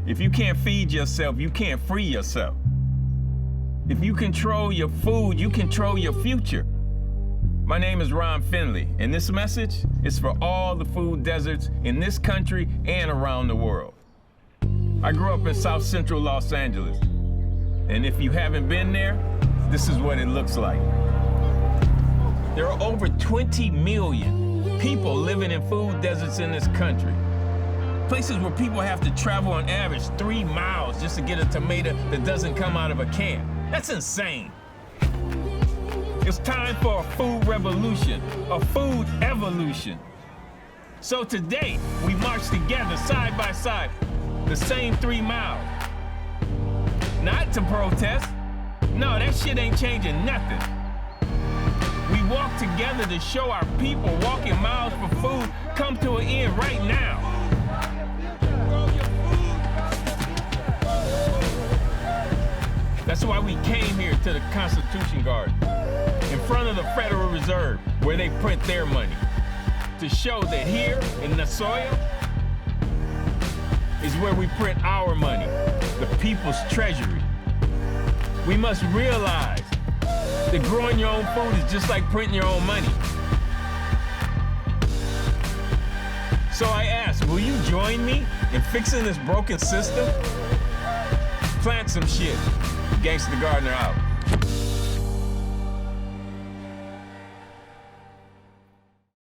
If you can't feed yourself, you can't free yourself. If you control your food, you control your future. My name is Finley, and this message is for all the food deserts in this country and around the world. I grew up in South Central Los Angeles, and if you haven't been there, this is what it looks like. There are over 20 million people living in food deserts in this country. Places where people have to travel on average 3 miles just to get a tomato that doesn't come out of a can. That's insane. It's time for a food revolution, a food evolution. So today, we march together side by side, the same 3 miles. Not to protest. No, that shit ain't changing nothing. We walk together to show our people walking miles for food come to an end right now. That's why we came here to the Constitution Garden, in front of the Federal Reserve, where they print their money, to show that here in the soil is where we print our money, the people's treasury. We must realize that growing your own food is just like printing your own money. So I ask, will you join me in fixing this broken system? Plant some shit. Gangsta Gardener out.